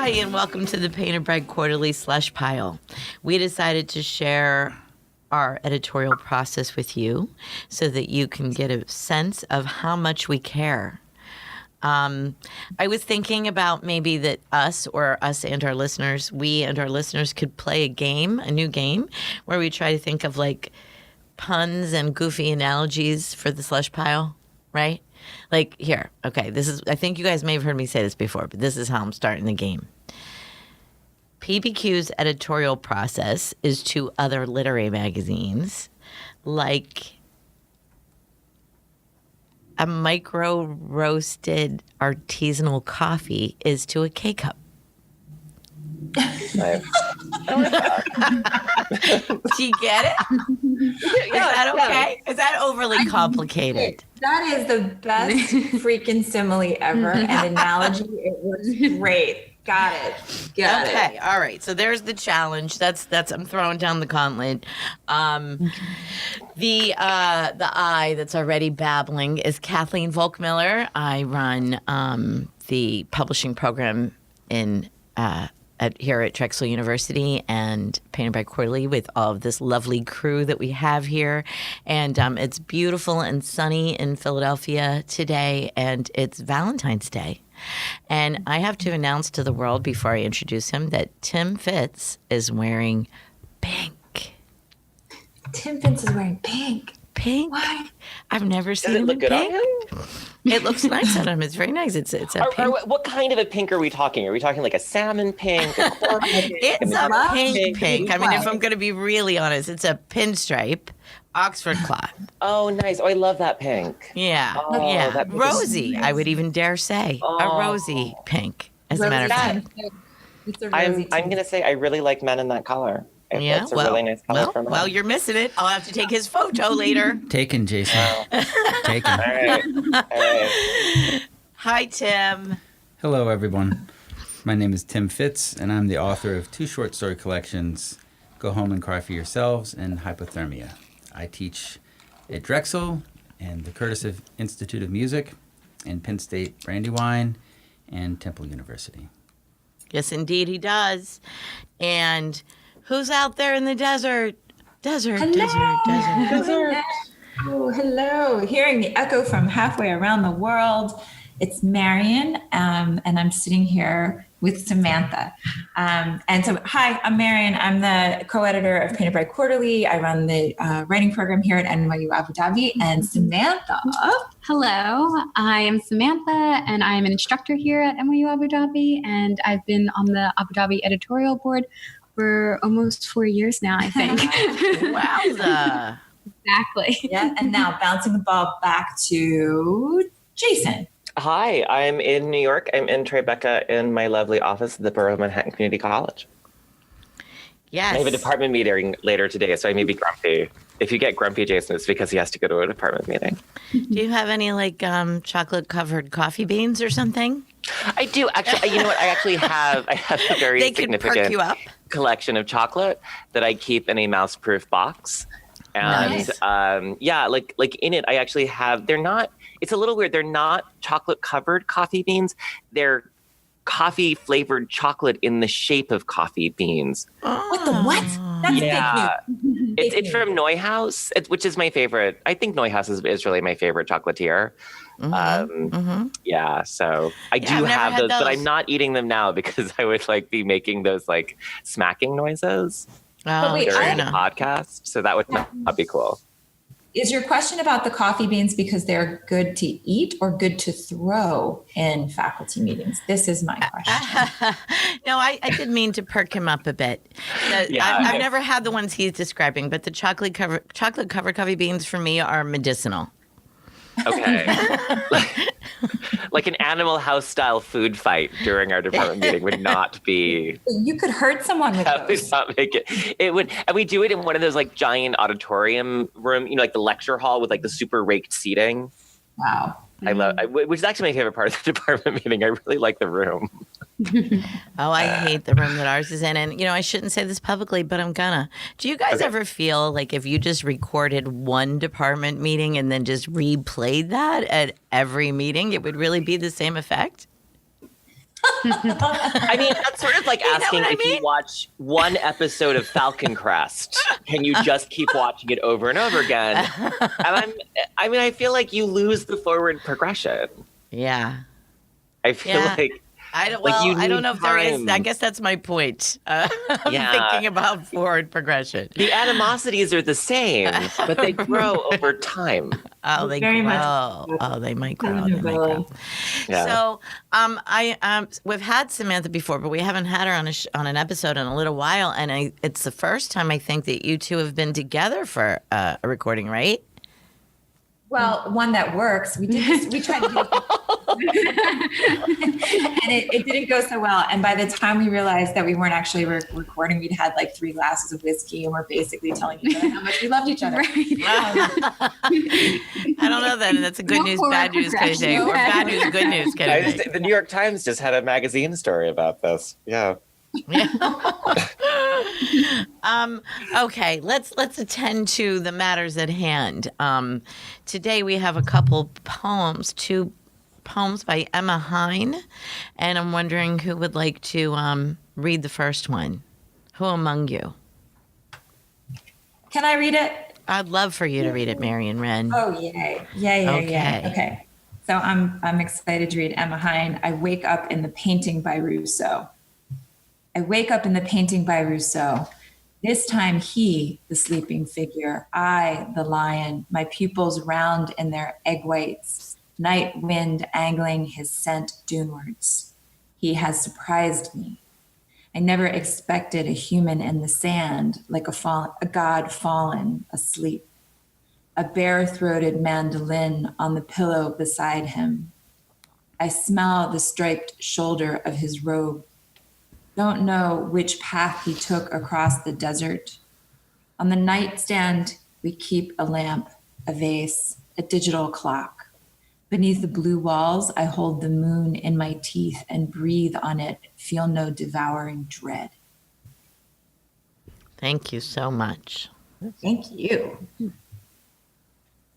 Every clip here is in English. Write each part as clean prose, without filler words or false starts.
Hi, and welcome to the Painted Bread Quarterly Slush Pile. We decided to share our editorial process with you so that you can get a sense of how much we care. I was thinking about maybe that us and our listeners, we and our listeners could play a new game, where we try to think of like puns and goofy analogies for the slush pile, right? Like here, okay, I think you guys may have heard me say this before, but this is how I'm starting the game. PBQ's editorial process is to other literary magazines like a micro-roasted artisanal coffee is to a K-cup. I like that. Do you get it? Is that okay? Is that overly complicated? That is the best freaking simile ever. An analogy. It was great. Got it. Okay. All right. So there's the challenge. That's I'm throwing down the gauntlet. The I that's already babbling is Kathleen Volk Miller. I run the publishing program here at Drexel University and Painted Bread Quarterly with all of this lovely crew that we have here. And it's beautiful and sunny in Philadelphia today, and it's Valentine's Day. And I have to announce to the world before I introduce him that Tim Fitz is wearing pink. Tim Fitz is wearing pink. Pink? Why? I've never Does seen it him look in good on pink. him? It looks nice on him. It's very nice. It's a pink. What kind of a pink are we talking? Are we talking like a salmon pink? A coral pink? It's a pink. I mean, if Right. I'm going to be really honest, it's a pinstripe Oxford cloth. Oh, nice. Oh, I love that pink. Yeah, Oh, yeah. that pink is Rosy, nice. I would even dare say. A Oh. rosy pink, as a matter of fact. It's a I'm rosy going to say I really like men in that color. Yeah, It's a really nice color for men. well, you're missing it. I'll have to take his photo later. Taken, Jason. Taken. All right. All right. Hi, Tim. Hello, everyone. My name is Tim Fitz, and I'm the author of 2 short story collections, Go Home and Cry for Yourselves and Hypothermia. I teach at Drexel and the Curtis Institute of Music and Penn State Brandywine and Temple University. Yes, indeed, he does. And who's out there in the desert? Desert. Oh, hello. Hearing the echo from halfway around the world. It's Marion, and I'm sitting here with Samantha. And so, hi, I'm Marion. I'm the co-editor of Painted Bread Quarterly. I run the writing program here at NYU Abu Dhabi. And Samantha. Hello, I am Samantha, and I am an instructor here at NYU Abu Dhabi, and I've been on the Abu Dhabi editorial board for almost 4 years now, I think. Wowza. Exactly. Yeah, and now bouncing the ball back to Jason. Hi, I'm in New York. I'm in Tribeca in my lovely office at the Borough of Manhattan Community College. Yes. I have a department meeting later today, so I may be grumpy. If you get grumpy, Jason, it's because he has to go to a department meeting. Do you have any like chocolate-covered coffee beans or something? I do actually. You know what? I have a very They could perk significant you up. collection of chocolate that I keep in a mouse-proof box. And Nice. like in it, I actually have. They're not. It's a little weird. They're not chocolate-covered coffee beans. They're coffee-flavored chocolate in the shape of coffee beans. What the what? That's Yeah. fake news. It's from Neuhaus, which is my favorite. I think Neuhaus is really my favorite chocolatier. Yeah, so I do I've never have had those, but those. I'm not eating them now because I would like be making those like smacking noises Oh, wait, fair during the enough. podcast. So that would not be cool. Is your question about the coffee beans because they're good to eat or good to throw in faculty meetings? This is my question. No, I did mean to perk him up a bit. Yeah. I've never had the ones he's describing, but the chocolate-covered coffee beans for me are medicinal. Okay. Like an Animal House style food fight during our department meeting would not be. You could hurt someone with That would those. not make it. It would, and we do it in one of those like giant auditorium room, like the lecture hall with like the super raked seating. Wow. Which is actually my favorite part of the department meeting. I really like the room. Oh, I hate the room that ours is in. And, I shouldn't say this publicly, but I'm gonna. Do you guys ever feel like if you just recorded one department meeting and then just replayed that at every meeting, it would really be the same effect? I mean, that's sort of like asking what I if mean? you watch one episode of Falcon Crest, can you just keep watching it over and over again? And I feel like you lose the forward progression. Yeah. I feel like I don't, like well, you I don't need know if there is. time. I guess that's my point. I'm Yeah. thinking about forward progression. the animosities are the same, but they grow over time. Oh, they Very much. grow. Oh, they might grow. They might Telenovela. grow. Yeah. So, we've had Samantha before, but we haven't had her on an episode in a little while, and it's the first time I think that you two have been together for a recording, right? Well, one that works. We did this, we tried to do it. And it didn't go so well. And by the time we realized that we weren't actually recording, we'd had like 3 glasses of whiskey and we're basically telling each other how much we loved each other. I don't know then. That's a good news, bad news kind of thing, or bad news, good news kind of thing. The New York Times just had a magazine story about this. Yeah. Okay, let's attend to the matters at hand. Today we have a couple poems, 2 poems by Emma Hine, and I'm wondering who would like to read the first one. Who among you? Can I read it? I'd love for you to read it, Marion Wrenn. Oh, yay. Yay. Okay. So I'm excited to read Emma Hine. I wake up in the painting by Rousseau. I wake up in the painting by Rousseau. This time he, the sleeping figure, I, the lion, my pupils round in their egg whites, night wind angling his scent dunewards. He has surprised me. I never expected a human in the sand, like a god fallen asleep. A bare-throated mandolin on the pillow beside him. I smell the striped shoulder of his robe. Don't know which path he took across the desert. On the nightstand, we keep a lamp, a vase, a digital clock. Beneath the blue walls, I hold the moon in my teeth and breathe on it, feel no devouring dread. Thank you so much. Thank you.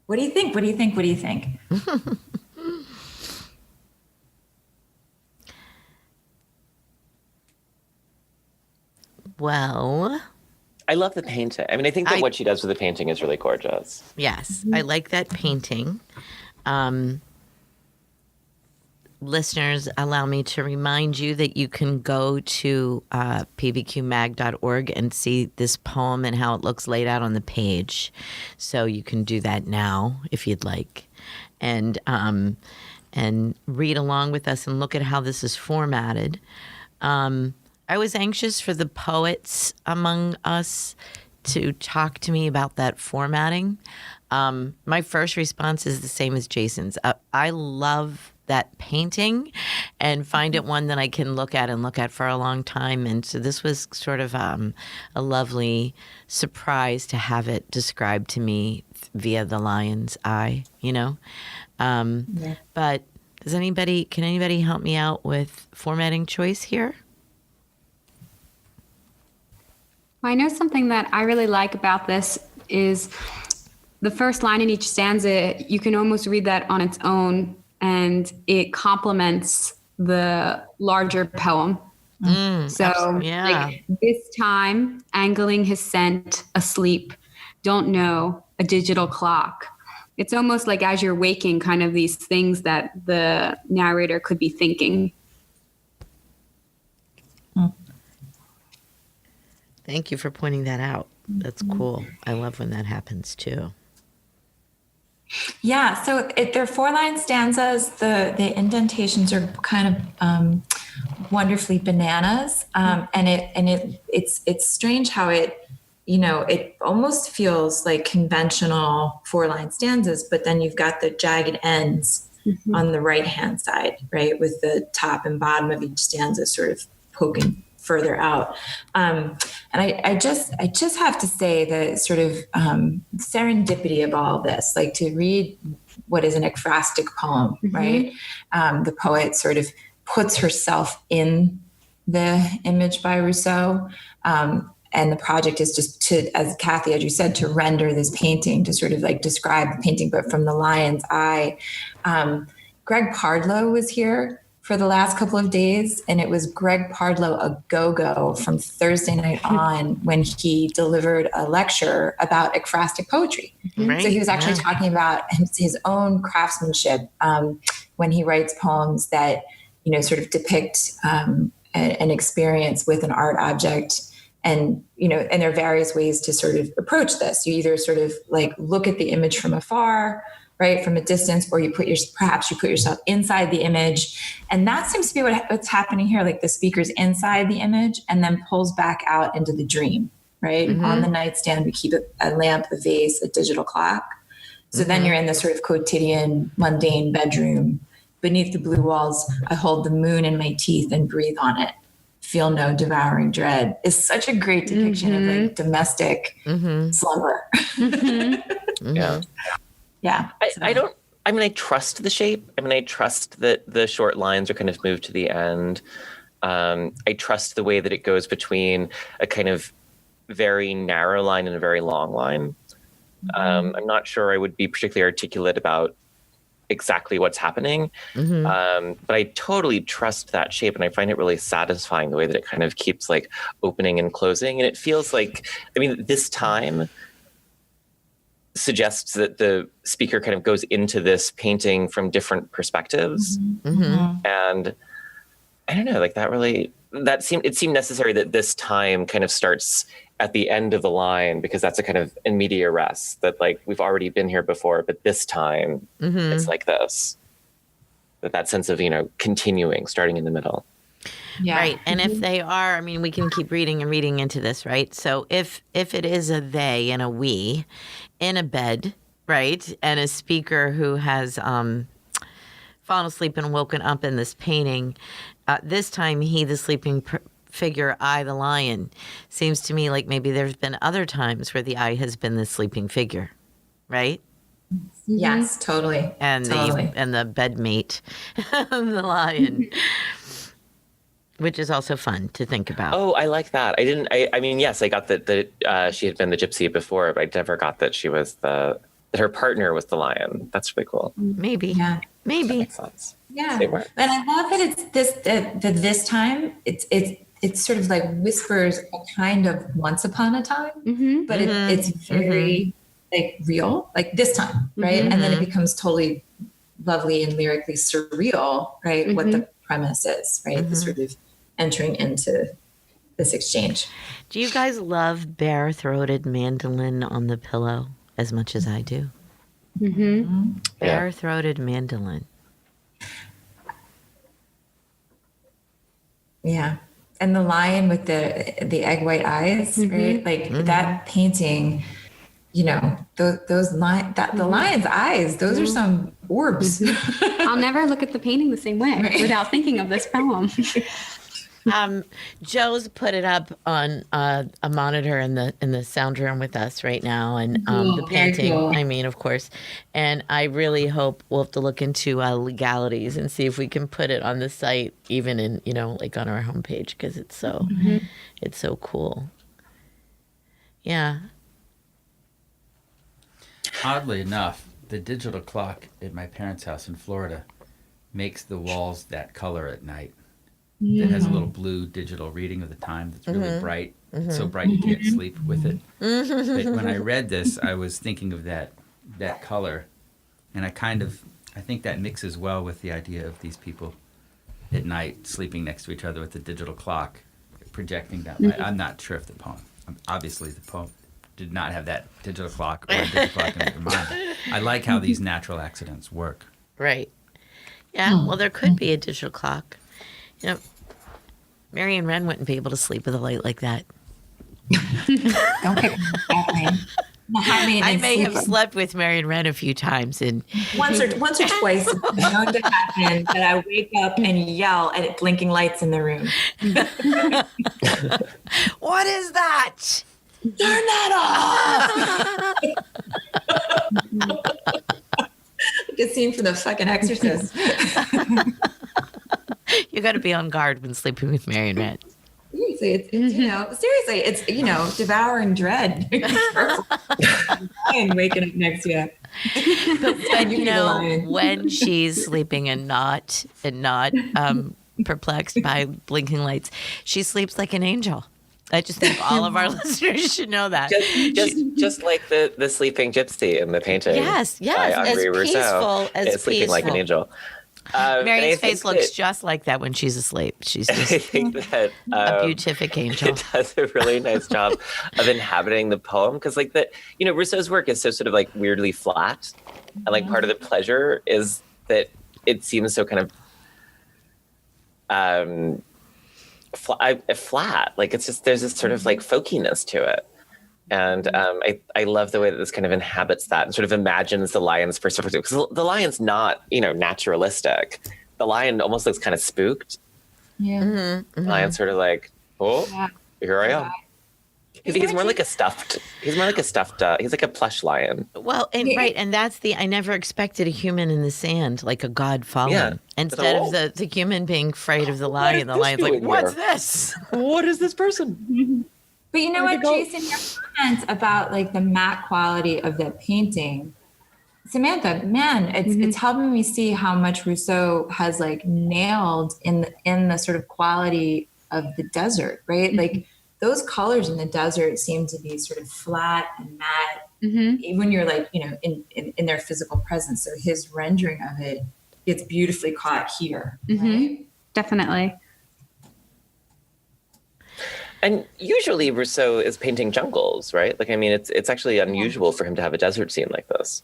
What do you think? What do you think? What do you think? Well, I love the painting. I mean, I think that what she does with the painting is really gorgeous. yes, I like that painting. Listeners, allow me to remind you that you can go to pbqmag.org and see this poem and how it looks laid out on the page. So you can do that now if you'd like, and read along with us and look at how this is formatted. I was anxious for the poets among us to talk to me about that formatting. My first response is the same as Jason's. I love that painting and find it one that I can look at for a long time. And so this was sort of a lovely surprise to have it described to me via the lion's eye, you know? Yeah. But can anybody help me out with formatting choice here? I know something that I really like about this is the first line in each stanza. You can almost read that on its own, and it complements the larger poem. Like this time, angling his scent, asleep, don't know, a digital clock. It's almost like as you're waking, kind of these things that the narrator could be thinking. Thank you for pointing that out. That's cool. I love when that happens too. Yeah, so they're 4-line stanzas. The indentations are kind of wonderfully bananas, and it's strange how it almost feels like conventional 4-line stanzas, but then you've got the jagged ends on the right hand side, right, with the top and bottom of each stanza sort of poking further out. And I just have to say the sort of serendipity of all of this, like to read what is an ekphrastic poem, right? The poet sort of puts herself in the image by Rousseau. And the project is just to, as Kathy, as you said, to render this painting, to sort of like describe the painting, but from the lion's eye. Greg Pardlow was here for the last couple of days, and it was Greg Pardlow a go-go from Thursday night on when he delivered a lecture about ekphrastic poetry. Right. So he was actually talking about his own craftsmanship when he writes poems that, you know, sort of depict an experience with an art object. And, you know, and there are various ways to sort of approach this. You either sort of like look at the image from afar, right, from a distance, or perhaps you put yourself inside the image. And that seems to be what's happening here. Like the speaker's inside the image and then pulls back out into the dream, right? On the nightstand, we keep a lamp, a vase, a digital clock. So then you're in this sort of quotidian, mundane bedroom. Beneath the blue walls, I hold the moon in my teeth and breathe on it. Feel no devouring dread is such a great depiction of like domestic slumber. Yeah. Yeah. I trust the shape. I trust that the short lines are kind of moved to the end. I trust the way that it goes between a kind of very narrow line and a very long line. I'm not sure I would be particularly articulate about exactly what's happening. But I totally trust that shape, and I find it really satisfying the way that it kind of keeps like opening and closing. And it feels like, this time suggests that the speaker kind of goes into this painting from different perspectives. And I don't know, like it seemed necessary that this time kind of starts at the end of the line, because that's a kind of in media res, that like we've already been here before, but this time it's like this. That sense of, you know, continuing, starting in the middle. Yeah. Right. And if they are, we can keep reading and reading into this, right? So if it is a they and a we in a bed, right, and a speaker who has fallen asleep and woken up in this painting, this time he, the sleeping figure, I, the lion, seems to me like maybe there's been other times where the I has been the sleeping figure, right? Yes, totally. And the bedmate, the lion. Which is also fun to think about. Oh, I like that. Yes, I got that she had been the gypsy before, but I never got that she was that her partner was the lion. That's really cool. Maybe. Yeah. Maybe. That makes sense. Yeah. They were. And I love that it's this time it's sort of like whispers a kind of once upon a time, but it's very like real, like this time, right? And then it becomes totally lovely and lyrically surreal, right? What the premise is, right? The sort of entering into this exchange. Do you guys love bare-throated mandolin on the pillow as much as I do? Bare-throated mandolin. Yeah. And the lion with the egg white eyes, right? Like that painting, you know, the lion's eyes, those are some orbs. I'll never look at the painting the same way without thinking of this poem. Joe's put it up on a monitor in the sound room with us right now, and the painting. Cool. Of course, and I really hope we'll have to look into legalities and see if we can put it on the site, even in like on our homepage, because it's so cool. Yeah. Oddly enough, the digital clock at my parents' house in Florida makes the walls that color at night. It has a little blue digital reading of the time that's really bright. It's so bright you can't sleep with it. But when I read this, I was thinking of that color, and I think that mixes well with the idea of these people at night sleeping next to each other with the digital clock projecting that light. I'm not sure if the poem, obviously the poem did not have that digital clock or a digital clock in their mind. I like how these natural accidents work. Right. Yeah, well, there could be a digital clock. Marion Wrenn wouldn't be able to sleep with a light like that. Don't pick on Kathleen. I may have slept with Marion Wrenn a few times, and once or twice, known to happen that I wake up and yell at blinking lights in the room. What is that? Turn that off! Like a scene from The fucking Exorcist. You got to be on guard when sleeping with Marion Wrenn. Seriously, it's devouring dread. And waking up next to you. But You be the lion. when she's sleeping and not perplexed by blinking lights, she sleeps like an angel. I just think all of our listeners should know that. Just like the sleeping gypsy in the painting. Yes, by as Henri Rousseau, peaceful as is sleeping like an peaceful. angel. And I Marion's think face looks that- just like that when she's asleep. She's I just think that a beatific angel. it does a really nice job of inhabiting the poem, because like that, Rousseau's work is so sort of like weirdly flat, and like part of the pleasure is that it seems so kind of flat. Like it's just, there's this sort of like folkiness to it. And I love the way that this kind of inhabits that and sort of imagines the lion's perspective, because the lion's not, naturalistic. The lion almost looks kind of spooked. Yeah. Mm-hmm. The lion's sort of like, oh, Yeah. here I am. He's more like a stuffed. He's more like a stuffed. He's like a plush lion. Well, and that's I never expected a human in the sand, like a god fallen. Yeah. Instead Oh. of the human being afraid of the lion, the this lion's like, doing what's here?" this? What is this person? But you know what, Jason, your comments about like the matte quality of the painting, Samantha, man, it's helping me see how much Rousseau has like nailed in the sort of quality of the desert, right? Like those colors in the desert seem to be sort of flat and matte when you're like, in their physical presence. So his rendering of it gets beautifully caught here, right? Definitely. And usually Rousseau is painting jungles, right? Like, I mean, it's actually unusual for him to have a desert scene like this.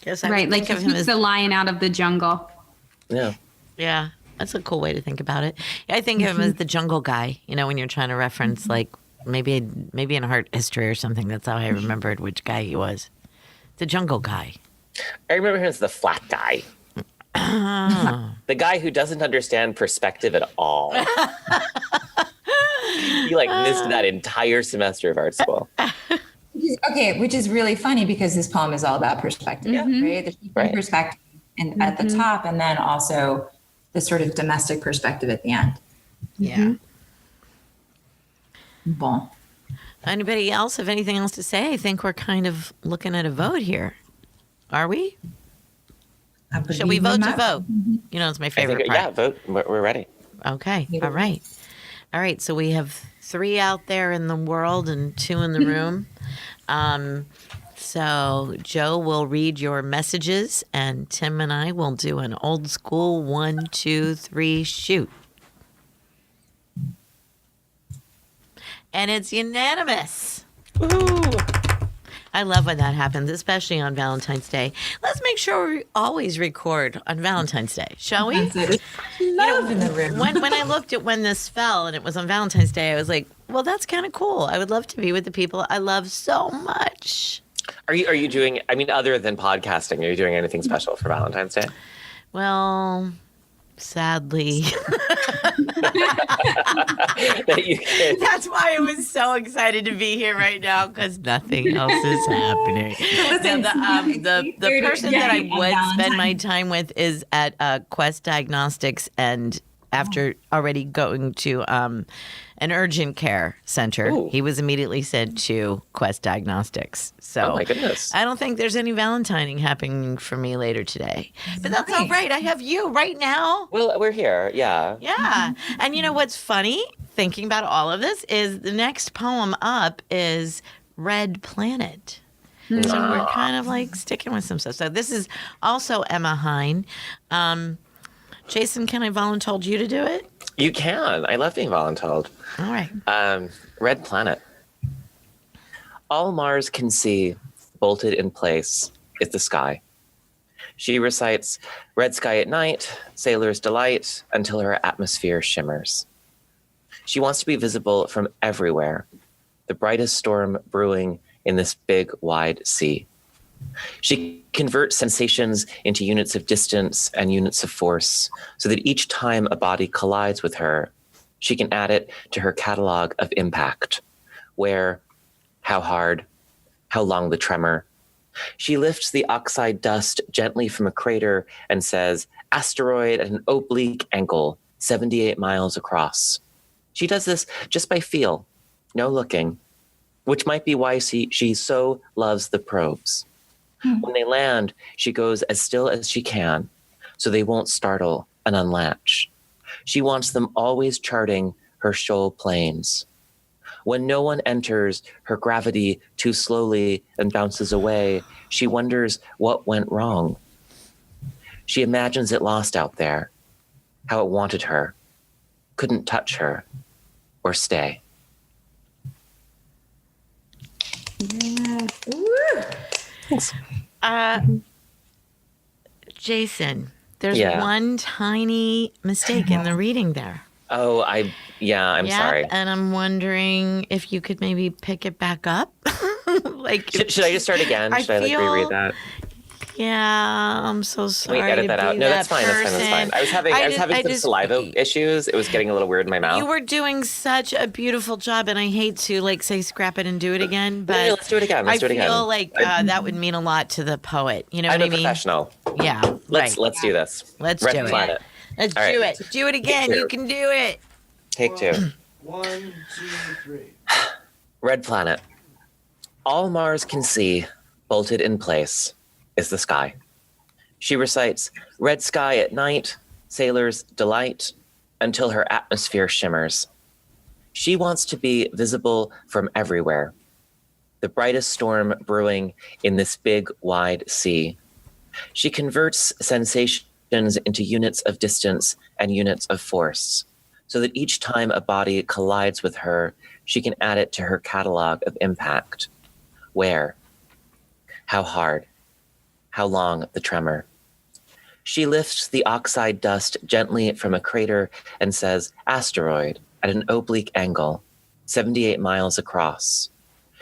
Yes, I Right. Like think he of him keeps as the lion out of the jungle. Yeah. yeah. That's a cool way to think about it. I think of him as the jungle guy. When you're trying to reference like maybe in art history or something. That's how I remembered which guy he was. The jungle guy. I remember him as the flat guy. The guy who doesn't understand perspective at all. He like missed that entire semester of art school. Which is really funny because this poem is all about perspective, right? The Right. perspective at the top, and then also the sort of domestic perspective at the end. Yeah. Bon. Anybody else have anything else to say? I think we're kind of looking at a vote here. Are we? Shall we vote to vote? It's my I favorite think, part. yeah, vote. We're ready. Okay. All right. All right. So we have 3 out there in the world and 2 in the room. So Joe will read your messages and Tim and I will do an old school 1, 2, 3 shoot. And it's unanimous. Woohoo! I love when that happens, especially on Valentine's Day. Let's make sure we always record on Valentine's Day, shall we? Love in the room. When I looked at when this fell and it was on Valentine's Day, I was like, well, that's kind of cool. I would love to be with the people I love so much. Are you doing? I mean, other than podcasting, are you doing anything special for Valentine's Day? Well, sadly. That you can- That's why I was so excited to be here right now, because nothing else is happening. Listen, The person that I on would spend Valentine's. my time with is at Quest Diagnostics, and after already going to an urgent care center, Ooh. he was immediately sent to Quest Diagnostics. So Oh my goodness. I don't think there's any Valentining happening for me later today. But that's all right. I have you right now. Well, we're here. Yeah. Yeah. And you know what's funny? Thinking about all of this is the next poem up is Red Planet. So we're kind of like sticking with some stuff. So this is also Emma Hine. Jason, can I volunteer you to do it? You can. I love being voluntold. All right. Red Planet. All Mars can see, bolted in place, is the sky. She recites red sky at night, sailor's delight, until her atmosphere shimmers. She wants to be visible from everywhere, the brightest storm brewing in this big, wide sea. She converts sensations into units of distance and units of force, so that each time a body collides with her, she can add it to her catalog of impact. Where, how hard, how long the tremor. She lifts the oxide dust gently from a crater and says, asteroid at an oblique angle, 78 miles across. She does this just by feel, no looking. which might be why she so loves the probes. When they land, she goes as still as she can, so they won't startle and unlatch. She wants them always charting her shoal plains. When no one enters, her gravity too slowly and bounces away, she wonders what went wrong. She imagines it lost out there, how it wanted her, couldn't touch her or stay. Yeah. Woo. Thanks. Jason, there's Yeah. one tiny mistake in the reading there. Oh, I'm sorry. And I'm wondering if you could maybe pick it back up. Like, Should I just start again? I Should I feel- reread that? yeah, I'm so Can sorry. we edit to that out? be No, that that's fine. That's fine. I was having some saliva issues. It was getting a little weird in my mouth. You were doing such a beautiful job, and I hate to say scrap it and do it again, but let's do it again. I feel like that would mean a lot to the poet. You know I'm what a I mean? professional. Yeah. Let's do this. Let's Red do it. Planet. Let's All do right. it. Do it again. two. You can do it. Take two. 1, 2, 3. Red Planet. All Mars can see, bolted in place, is the sky. She recites, red sky at night, sailors' delight, until her atmosphere shimmers. She wants to be visible from everywhere. The brightest storm brewing in this big, wide sea. She converts sensations into units of distance and units of force, so that each time a body collides with her, she can add it to her catalog of impact. Where? How hard? How long the tremor? She lifts the oxide dust gently from a crater and says, asteroid, at an oblique angle, 78 miles across.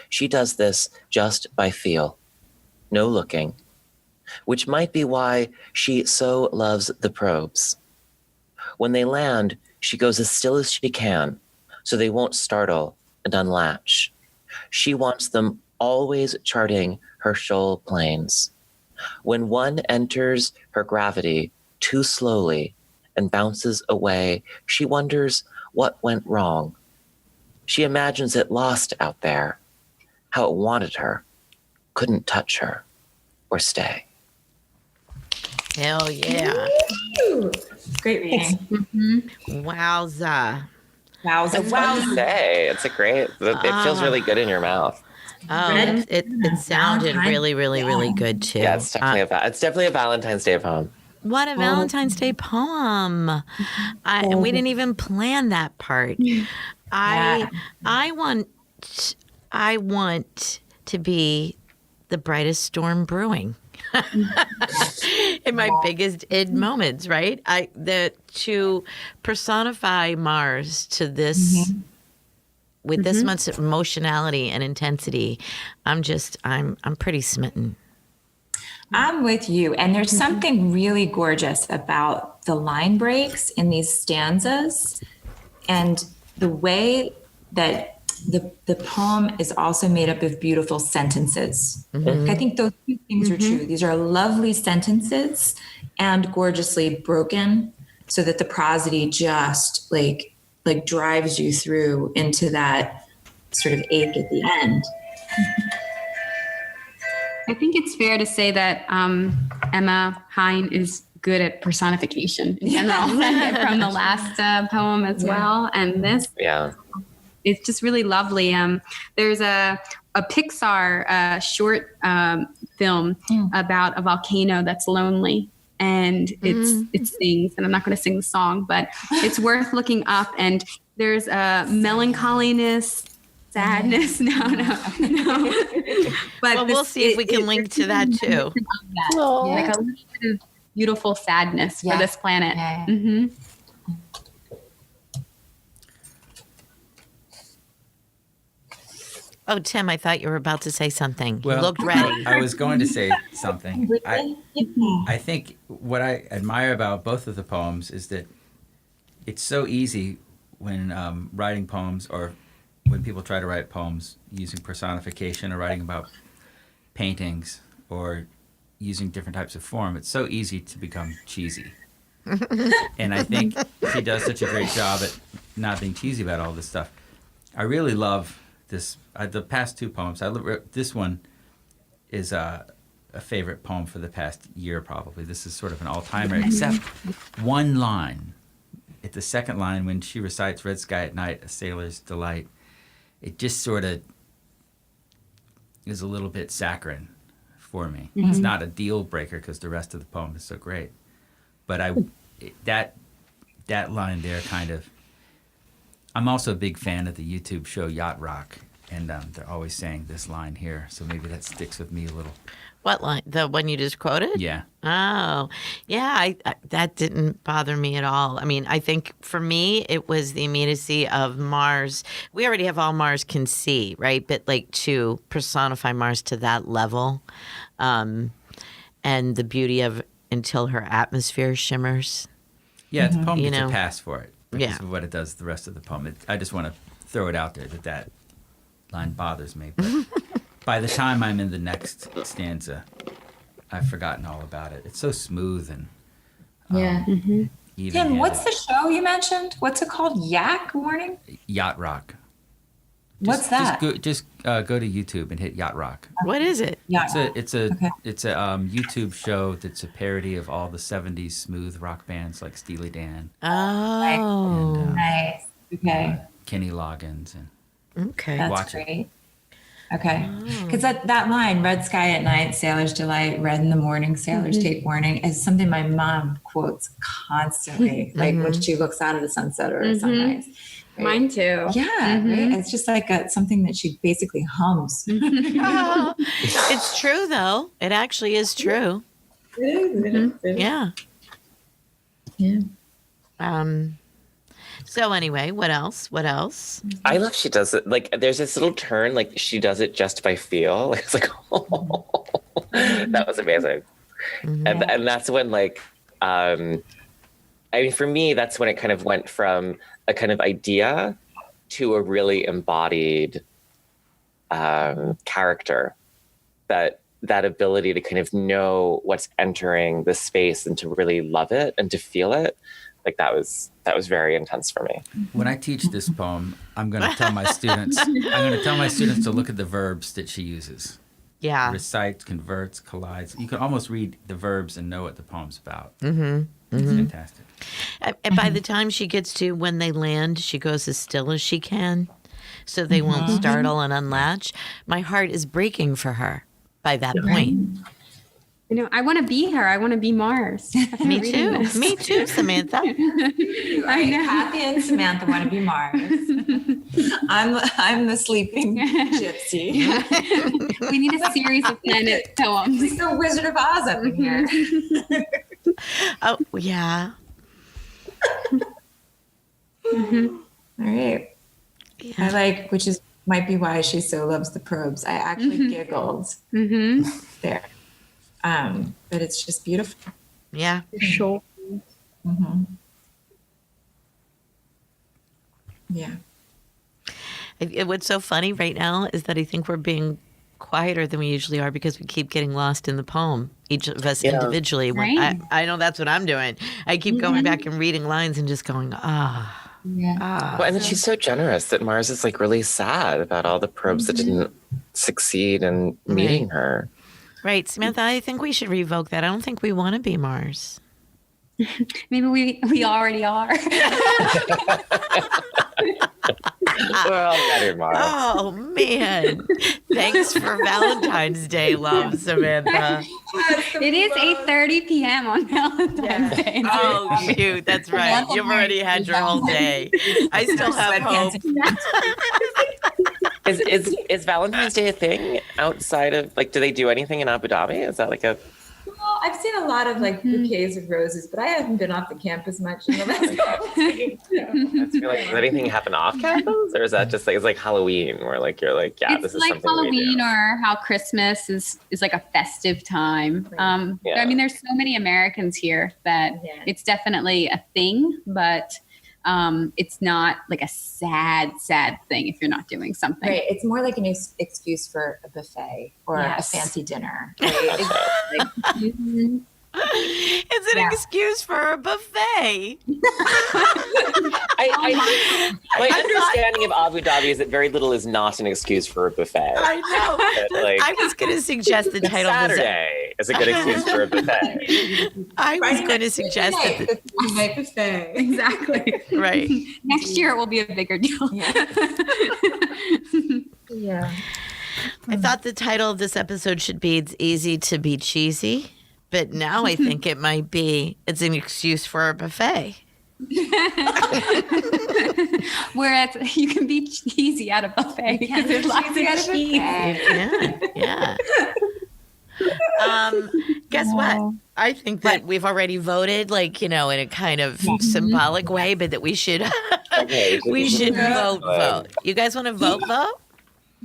She does this just by feel, no looking, which might be why she so loves the probes. When they land, she goes as still as she can, so they won't startle and unlatch. She wants them always charting her shoal plains. When one enters her gravity too slowly and bounces away, she wonders what went wrong. She imagines it lost out there, how it wanted her, couldn't touch her or stay. Hell yeah. Woo. Great reading. Wowza. Wowza. It's fun to say. It's a great, it feels really good in your mouth. Oh, Red it sounded Valentine. really, really, really good too. Yeah, it's definitely a Valentine's Day poem. What a Valentine's Day poem. And we didn't even plan that part. I want to be the brightest storm brewing. In my biggest id moments, right? To personify Mars to this with this much emotionality and intensity, I'm pretty smitten. I'm with you. And there's something really gorgeous about the line breaks in these stanzas and the way that the poem is also made up of beautiful sentences. I think those two things are true. These are lovely sentences and gorgeously broken so that the prosody just like drives you through into that sort of ache at the end. I think it's fair to say that Emma Hine is good at personification in general from the last poem as well. And this, it's just really lovely. There's a Pixar short film about a volcano that's lonely. And it sings, and I'm not going to sing the song, but it's worth looking up. And there's a melancholiness, sadness. No. But we'll see if we can link to that too. Like a little bit of beautiful sadness for this planet. Yeah. Mm-hmm. Oh, Tim, I thought you were about to say something. Well, you looked ready. I was going to say something. I think what I admire about both of the poems is that it's so easy when writing poems or when people try to write poems using personification or writing about paintings or using different types of form, it's so easy to become cheesy. And I think she does such a great job at not being cheesy about all this stuff. I really love this the past two poems. This one is a favorite poem for the past year, probably. This is sort of an all-timer, except one line. At the second line, when she recites "Red Sky at Night, a Sailor's Delight," it just sort of is a little bit saccharine for me. It's not a deal breaker because the rest of the poem is so great. But that line there kind of... I'm also a big fan of the YouTube show Yacht Rock, and they're always saying this line here, so maybe that sticks with me a little. What line? The one you just quoted? Yeah. Oh, yeah. I that didn't bother me at all. I mean, I think for me, it was the immediacy of Mars. We already have all Mars can see, right? But like to personify Mars to that level, and the beauty of until her atmosphere shimmers. Yeah, the poem gets a pass for it because Yeah. of what it does the rest of the poem. I just want to throw it out there that line bothers me. But by the time I'm in the next stanza, I've forgotten all about it. It's so smooth and even-handed. Tim, what's the show you mentioned? What's it called? Yak Warning? Yacht Rock. What's that? Just go to YouTube and hit Yacht Rock. What is it? Yak It's a YouTube show that's a parody of all the '70s smooth rock bands like Steely Dan, Oh, and Nice. Okay. Kenny Loggins, and okay. That's watch it. great. Okay. Because that line, "Red sky at night, sailor's delight, red in the morning, sailors take warning," is something my mom quotes constantly, like when she looks out at the sunset or a sunrise. Right? Mine too. Yeah, right? It's just like something that she basically hums. Oh, it's true, though. It actually is true. It is. Yeah. Yeah. So anyway, what else? What else? I love she does it. Like, there's this little turn, like she does it just by feel. It's like, oh, that was amazing. And that's when, like, I mean, for me, that's when it kind of went from a kind of idea to a really embodied character. That ability to kind of know what's entering the space and to really love it and to feel it. Like that was very intense for me. When I teach this poem, I'm going to tell my students. To look at the verbs that she uses. Yeah. Recites, converts, collides. You can almost read the verbs and know what the poem's about. It's fantastic. And by the time she gets to when they land, she goes as still as she can so they won't startle and unlatch. My heart is breaking for her by that point. You know, I want to be her. I want to be Mars. Me too. Me too, Samantha. I know. Kathy and Samantha want to be Mars. I'm the sleeping gypsy. We need a series of planet poems. It's the Wizard of Oz up in here. Oh, yeah. All right. I like, which might be why she so loves the probes. I actually giggled there. But it's just beautiful. Yeah. Sure. Yeah. What's so funny right now is that I think we're being quieter than we usually are because we keep getting lost in the poem, each of us individually. When Right. I know that's what I'm doing. I keep going back and reading lines and just going, Yeah. Well, and then she's so generous that Mars is like really sad about all the probes that didn't succeed in meeting her. Right, Samantha, I think we should revoke that. I don't think we want to be Mars. Maybe we already are. We're all better, Mars. Oh, man. Thanks for Valentine's Day, love, Samantha. It is 8:30 p.m. on Valentine's Day. Oh, shoot. That's right. You've already had your whole day. I still have hope. Is Valentine's Day a thing outside of, like, do they do anything in Abu Dhabi? Is that like a... Well, I've seen a lot of like bouquets of roses, but I haven't been off the campus much in the last couple of days. I feel like, does anything happen off campus? Or is that just like, it's like Halloween where like, you're like, yeah, this It's is like something we Halloween do. or how Christmas is like a festive time. Yeah. I mean, there's so many Americans here that it's definitely a thing, but it's not like a sad thing if you're not doing something. Right. It's more like an excuse for a buffet or a fancy dinner. Right? It's an excuse for a buffet. I understanding of Abu Dhabi is that very little is not an excuse for a buffet. I know. But, like, I was going to suggest the title of this. Saturday is a good excuse for a buffet. I was going to suggest that. Like buffet. Exactly. Right. Next year it will be a bigger deal. Yeah. I thought the title of this episode should be "It's Easy to Be Cheesy," but now I think it might be "It's an Excuse for a Buffet." Whereas you can be cheesy at a buffet because there's lots of cheese. Yeah. Guess what? I think that we've already voted, like, in a kind of symbolic way, but that we should Okay, we should vote. You guys want to vote?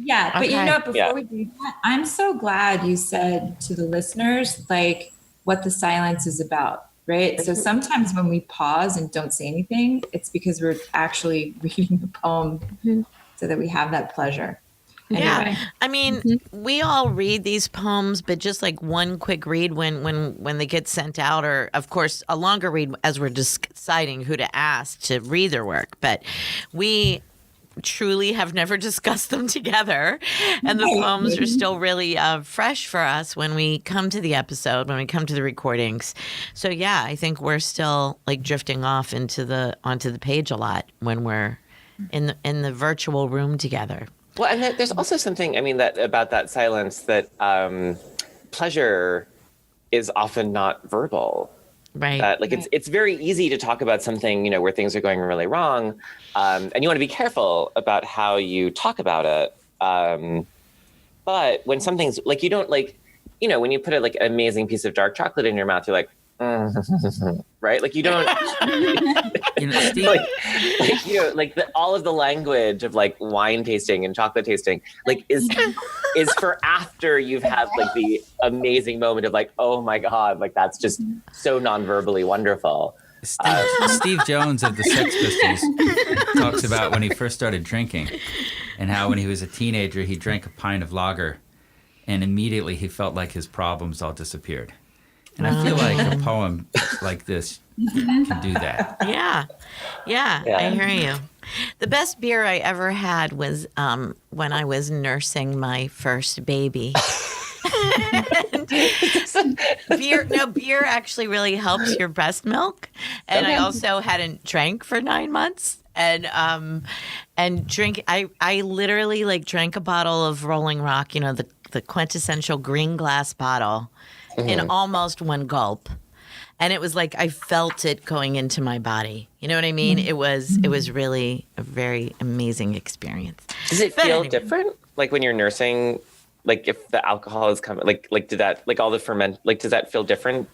Yeah, but Okay. before we do that, I'm so glad you said to the listeners, like, what the silence is about, right? So sometimes when we pause and don't say anything, it's because we're actually reading the poem so that we have that pleasure. Yeah. Anyway. I mean, we all read these poems, but just like one quick read when they get sent out, or of course a longer read as we're deciding who to ask to read their work. But we truly have never discussed them together, and the poems are still really fresh for us when we come to the episode, when we come to the recordings. So yeah, I think we're still like drifting off onto the page a lot when we're in the virtual room together. Well, and there's also something, I mean, that about that silence that pleasure is often not verbal. Right. Like it's very easy to talk about something, where things are going really wrong, and you want to be careful about how you talk about it. But when something's like, you don't like, when you put an amazing piece of dark chocolate in your mouth, you're like, right? Like you don't, Steve, all of the language of like wine tasting and chocolate tasting, like is for after you've had like the amazing moment of like, oh my God, like that's just so non-verbally wonderful. Steve Jones of the Sex Pistols talks about when he first started drinking and how when he was a teenager, he drank a pint of lager and immediately he felt like his problems all disappeared. And I feel like a poem like this can do that. Yeah, I hear you. The best beer I ever had was when I was nursing my first baby. Beer actually really helps your breast milk. And I also hadn't drank for 9 months. And drink. I literally like drank a bottle of Rolling Rock, the quintessential green glass bottle, in almost one gulp. And it was like I felt it going into my body. You know what I mean? It was really a very amazing experience. Does it feel different? Like when you're nursing, like if the alcohol is coming, like did that, like all the ferment, like does that feel different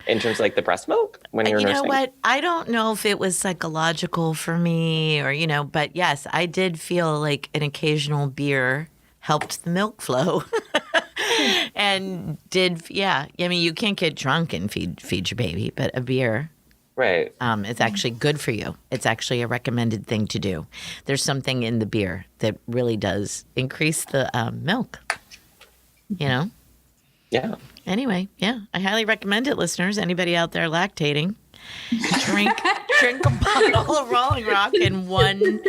in terms of like the breast milk when you're nursing? You know what? I don't know if it was psychological for me or, but yes, I did feel like an occasional beer helped the milk flow. And I mean, you can't get drunk and feed your baby, but a beer, right? It's actually good for you. It's actually a recommended thing to do. There's something in the beer that really does increase the milk. Yeah. Anyway, I highly recommend it, listeners. Anybody out there lactating, drink a bottle of Rolling Rock and one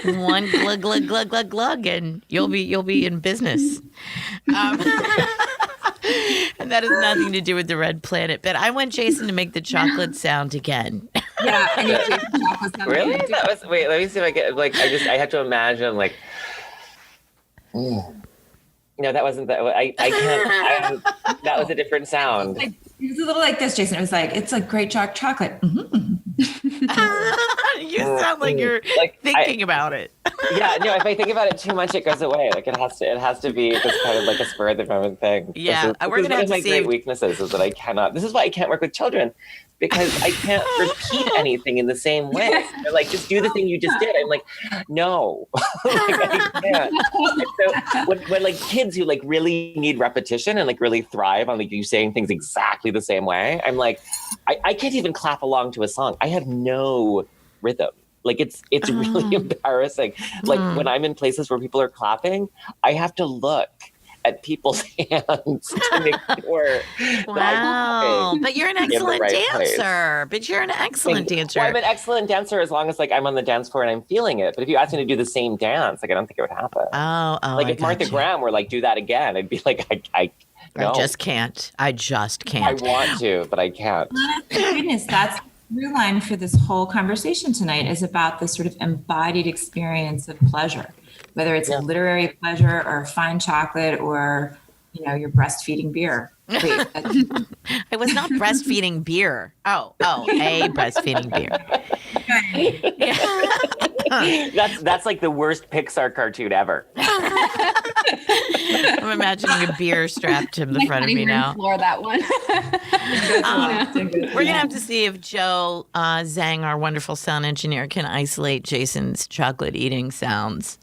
glug glug glug glug glug, and you'll be in business. And that has nothing to do with the Red Planet. But I want Jason to make the chocolate sound again. Yeah, I need Jason chocolate sound. Really? Wait, let me see if I get I have to imagine like. No, that wasn't that. I can't. That was a different sound. It was a little like this, Jason. It was like, it's like great chocolate. You sound like you're thinking about it. Yeah, no. If I think about it too much, it goes away. Like it has to be just kind of like a spur of the moment thing. Yeah, we're gonna have to see. One of my great weaknesses is that I cannot. This is why I can't work with children, because I can't repeat anything in the same way. They're like, just do the thing you just did. I'm like, no, I can't. So when like kids who like really need repetition and like really thrive on like you saying things exactly the same way, I'm like, I can't even clap along to a song. I have no rhythm. Like it's really embarrassing. Like when I'm in places where people are clapping, I have to look at people's hands to make sure Wow. But you're an excellent right dancer. But you're an excellent dancer. Well, I'm an excellent dancer as long as like I'm on the dance floor and I'm feeling it. But if you asked me to do the same dance, like I don't think it would happen. Oh, like if Martha Graham were like, do that again, I'd be like, no. I just can't. I want to, but I can't. Honest to goodness, that's the through line for this whole conversation tonight is about this sort of embodied experience of pleasure, whether it's literary pleasure or fine chocolate or, you know, your breastfeeding beer. Wait, I was not breastfeeding beer. Oh, a breastfeeding beer. That's like the worst Pixar cartoon ever. I'm imagining a beer strapped to the front of me now. Explore that one. We're gonna have to see if Joe Zang, our wonderful sound engineer, can isolate Jason's chocolate eating sounds,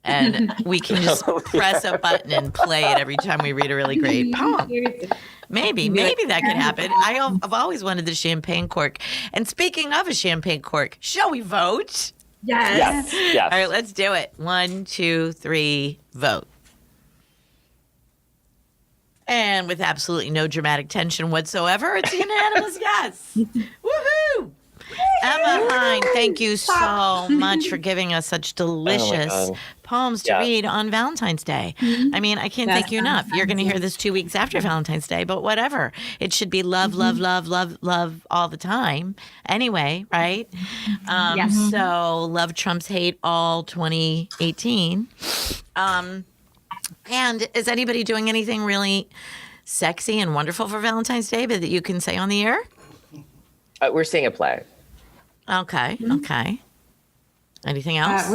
and we can just press a button and play it every time we read a really great poem. Maybe that could happen. I've always wanted the champagne cork. And speaking of a champagne cork, shall we vote? yes. All right, let's do it. 1, 2, 3, vote. And with absolutely no dramatic tension whatsoever, it's unanimous yes. Woohoo! Emma Hine, thank you so much for giving us such delicious poems to read on Valentine's Day. I mean, I can't thank you enough. You're going to hear this 2 weeks after Valentine's Day, but whatever. It should be love, love, love, love, love all the time. Anyway, right? So love trumps hate all 2018. And is anybody doing anything really sexy and wonderful for Valentine's Day that you can say on the air? We're seeing a play. Okay. Anything else?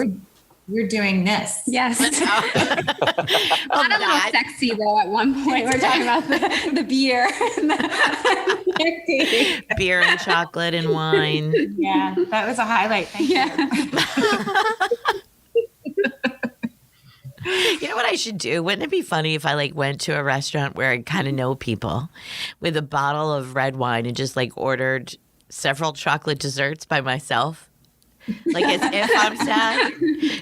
We're doing this. Yes. Not a little sexy though. At one point, we're talking about the beer, beer and chocolate and wine. Yeah, that was a highlight. Thank you. You know what I should do? Wouldn't it be funny if I went to a restaurant where I kind of know people with a bottle of red wine and just ordered several chocolate desserts by myself? As if I'm sad,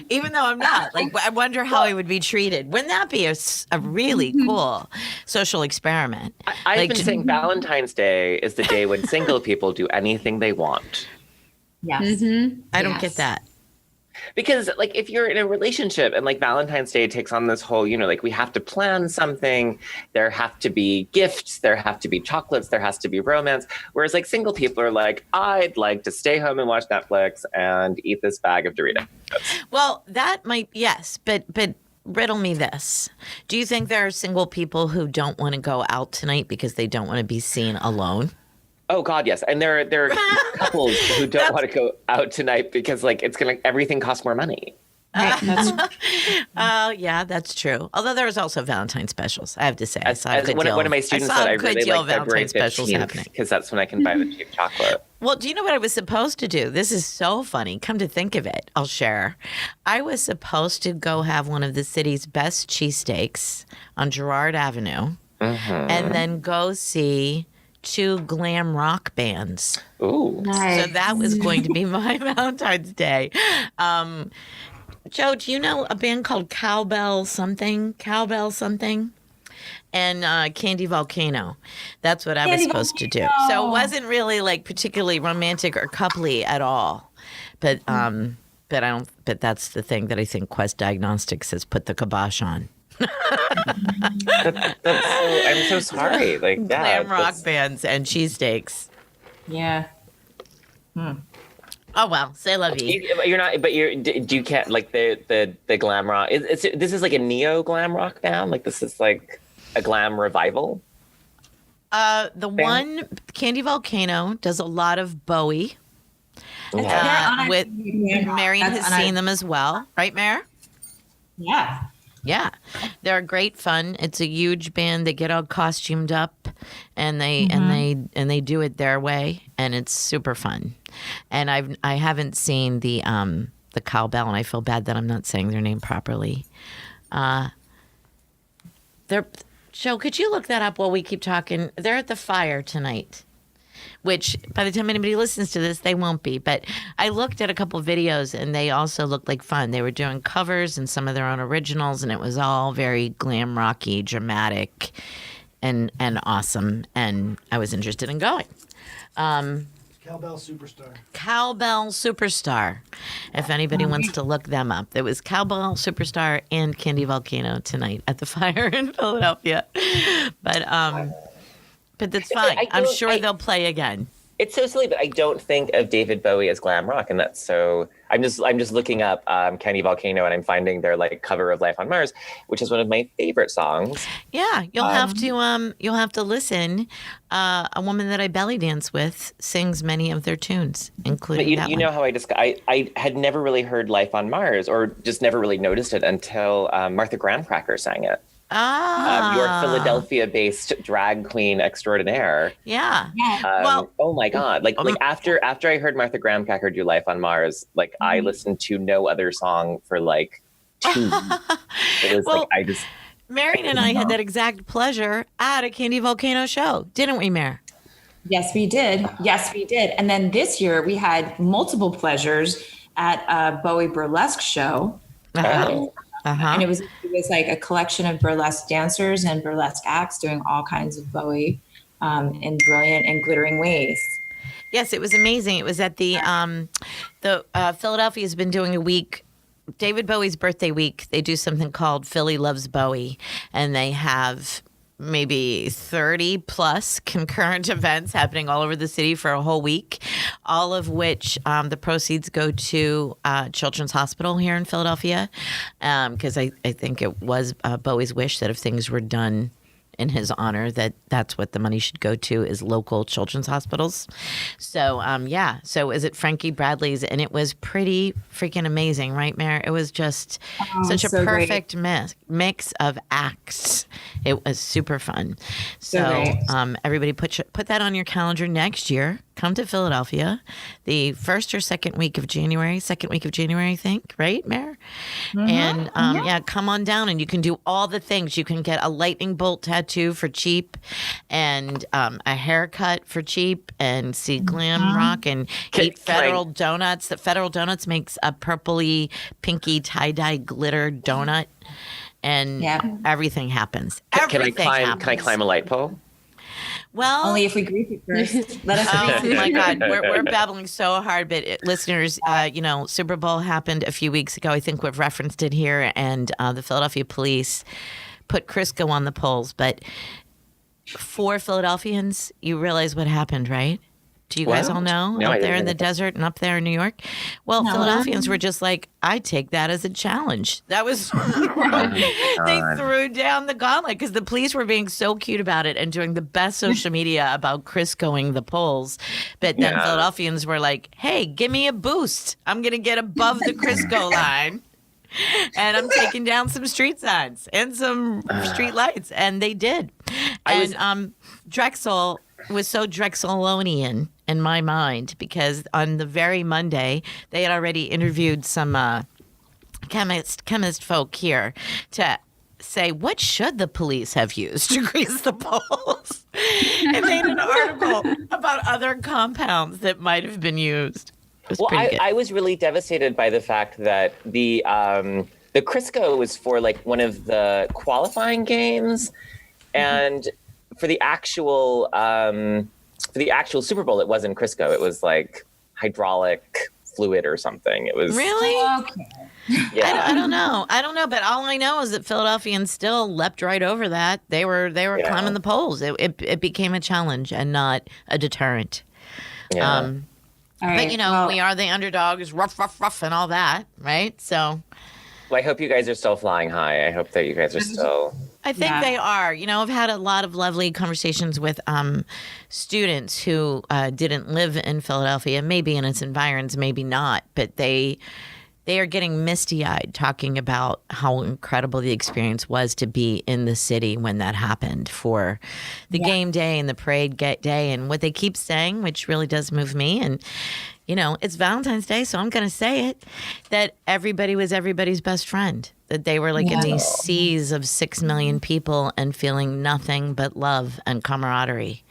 even though I'm not. I wonder how I would be treated. Wouldn't that be a really cool social experiment? I've been saying Valentine's Day is the day when single people do anything they want. Yes. I don't get that. Because if you're in a relationship and Valentine's Day takes on this whole, we have to plan something, there have to be gifts, there have to be chocolates, there has to be romance. Whereas single people are I'd like to stay home and watch Netflix and eat this bag of Doritos. Well, that might, yes, but riddle me this. Do you think there are single people who don't want to go out tonight because they don't want to be seen alone? Oh God, yes. And there are couples who don't want to go out tonight because everything costs more money. Yeah, that's true. Although there was also Valentine specials, I have to say. I saw one of my students said I really like February 15th because that's when I can buy the cheap chocolate. Well, do you know what I was supposed to do? This is so funny. Come to think of it, I'll share. I was supposed to go have one of the city's best cheesesteaks on Girard Avenue and then go see 2 glam rock bands. Ooh. Nice. So that was going to be my Valentine's Day. Joe, do you know a band called Cowbell something? And Candy Volcano. That's what I was supposed to do. So it wasn't really particularly romantic or coupley at all. But but that's the thing that I think Quest Diagnostics has put the kibosh on. I'm so sorry. Glam rock bands and cheesesteaks. Yeah. Oh well, say la vie. You're not, but you can't the glam rock. This is a neo glam rock band. This is a glam revival. The one Candy Volcano does a lot of Bowie. With Marion has seen them as well, right, Mare? Yeah. Yeah, they're great fun. It's a huge band. They get all costumed up, and they do it their way, and it's super fun. And I haven't seen the Cowbell, and I feel bad that I'm not saying their name properly. Joe, could you look that up while we keep talking? They're at the Fire tonight. which by the time anybody listens to this, they won't be. But I looked at a couple videos and they also looked like fun. They were doing covers and some of their own originals, and it was all very glam rocky, dramatic, and awesome. And I was interested in going. Cowbell Superstar. Cowbell Superstar. If anybody wants to look them up, it was Cowbell Superstar and Candy Volcano tonight at the Fire in Philadelphia. But that's fine. I'm sure they'll play again. It's so silly, but I don't think of David Bowie as glam rock, and that's so. I'm just looking up Candy Volcano, and I'm finding their like cover of Life on Mars, which is one of my favorite songs. Yeah, you'll have to listen. A woman that I belly dance with sings many of their tunes, including But you know how I had never really heard Life on Mars, or just never really noticed it until Martha Graham Cracker sang it. Your Philadelphia-based drag queen extraordinaire. Yeah. Oh my God! Like after I heard Martha Graham Cracker do Life on Mars, like I listened to no other song for like 2 weeks. It was like I just. Marion and I had that exact pleasure at a Candy Volcano show, didn't we, Mare? Yes, we did. Yes, we did. And then this year we had multiple pleasures at a Bowie burlesque show. And it was like a collection of burlesque dancers and burlesque acts doing all kinds of Bowie in brilliant and glittering ways. Yes, it was amazing. It was at the Philadelphia has been doing a week, David Bowie's birthday week. They do something called Philly Loves Bowie, and they have maybe 30 plus concurrent events happening all over the city for a whole week, all of which the proceeds go to Children's Hospital here in Philadelphia, because I think it was Bowie's wish that if things were done in his honor, that's what the money should go to, is local children's hospitals. So so is it Frankie Bradley's, and it was pretty freaking amazing, right, Mare? It was just such a perfect mix of acts. It was super fun. So everybody put that on your calendar next year. Come to Philadelphia the first or second week of January, I think, right, Mare? And come on down, and you can do all the things. You can get a lightning bolt tattoo for cheap, and a haircut for cheap, and see glam rock, and eat Federal Donuts. The Federal Donuts makes a purpley, pinky, tie-dye glitter donut, and everything happens. Can I climb a light pole? Well, only if we greet you first. Let us. Oh my God, we're babbling so hard, but listeners, Super Bowl happened a few weeks ago. I think we've referenced it here, and the Philadelphia police put Crisco on the polls. But for Philadelphians, you realize what happened, right? Do you guys all know? No, up there in the desert and up there in New York? Well, Philadelphians were just like, I take that as a challenge. That was, they threw down the gauntlet because the police were being so cute about it and doing the best social media about Criscoing the polls. But then Philadelphians were like, hey, give me a boost. I'm going to get above the Crisco line. And I'm taking down some street signs and some street lights. And they did. And Drexel was so Drexelonian in my mind, because on the very Monday, they had already interviewed some chemist folk here to say, what should the police have used to grease the polls? And made an article about other compounds that might have been used. I was really devastated by the fact that the Crisco was for like one of the qualifying games, and for the actual Super Bowl, it wasn't Crisco. It was like hydraulic fluid or something. It was really. Okay. Yeah. I don't know. But all I know is that Philadelphians still leapt right over that. They were climbing the polls. It became a challenge and not a deterrent. Yeah. All right, but we are the underdogs, rough, and all that, right? So. Well, I hope you guys are still flying high. I hope that you guys are still. I think they are. I've had a lot of lovely conversations with students who didn't live in Philadelphia, maybe in its environs, maybe not, but they are getting misty-eyed talking about how incredible the experience was to be in the city when that happened, for the game day and the parade day, and what they keep saying, which really does move me. And it's Valentine's Day, so I'm going to say it, that everybody was everybody's best friend. That they were like in these seas of 6 million people and feeling nothing but love and camaraderie.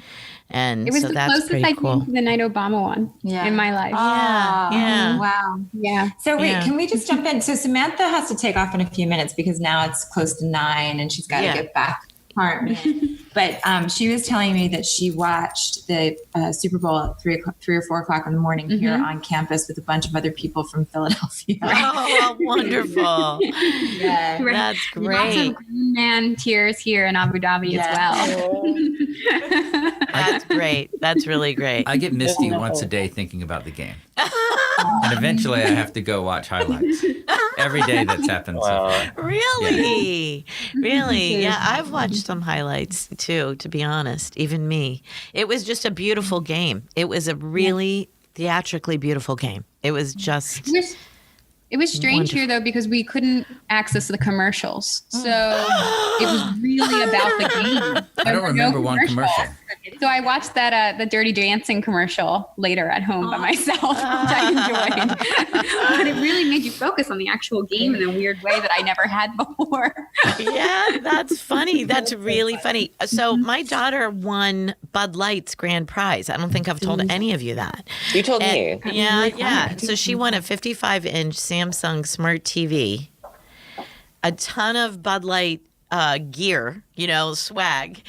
And It was so the that's closest pretty I cool. came to the Night Obama one in my life. Yeah. Wow. Yeah. So wait, Yeah. can we just jump in? So Samantha has to take off in a few minutes because now it's close to 9 and she's got to Yeah. get back to the apartment. But she was telling me that she watched the Super Bowl at 3 or 4 o'clock in the morning here on campus with a bunch of other people from Philadelphia. Oh, wonderful. Yeah. That's Lots great. of Green Man tears here in Abu Dhabi as well. That's great. That's really great. I get misty once a day thinking about the game. And eventually I have to go watch highlights. Every day that's happened. Wow. Really? Really? Yeah, I've watched some highlights too, to be honest, even me. It was just a beautiful game. It was a really theatrically beautiful game. It was just It was strange here though because we couldn't access the commercials, so it was really about the game. I don't remember one commercial. So I watched that the Dirty Dancing commercial later at home by myself, which I enjoyed. But it really made you focus on the actual game in a weird way that I never had before. Yeah, that's funny. That's really funny. So my daughter won Bud Light's grand prize. I don't think I've told any of you that. You told me. Yeah. So she won a 55-inch Samsung Smart TV, a ton of Bud Light gear, swag.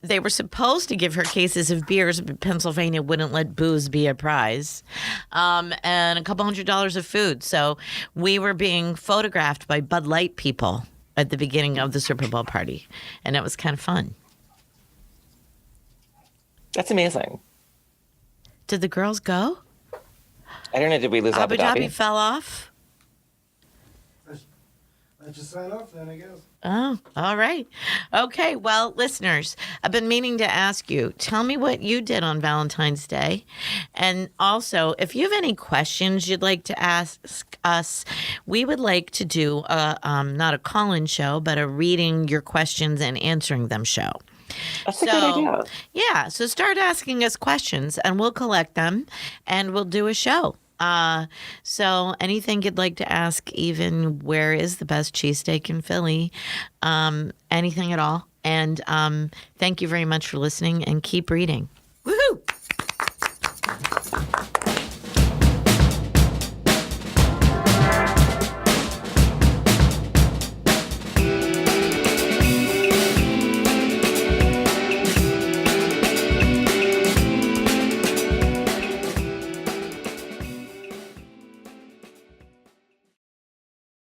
They were supposed to give her cases of beers, but Pennsylvania wouldn't let booze be a prize, and a couple $100 of food. So we were being photographed by Bud Light people at the beginning of the Super Bowl party, and it was kind of fun. That's amazing. Did the girls go? I don't know. Did we lose Abu Dhabi? Fell off. I just sign off then, I guess. Oh, all right. Okay. Well, listeners, I've been meaning to ask you, tell me what you did on Valentine's Day. And also, if you have any questions you'd like to ask us, we would like to do not a call-in show, but a reading your questions and answering them show. That's a good idea. Yeah. So start asking us questions and we'll collect them and we'll do a show. So anything you'd like to ask, even where is the best cheesesteak in Philly, anything at all. And thank you very much for listening and keep reading.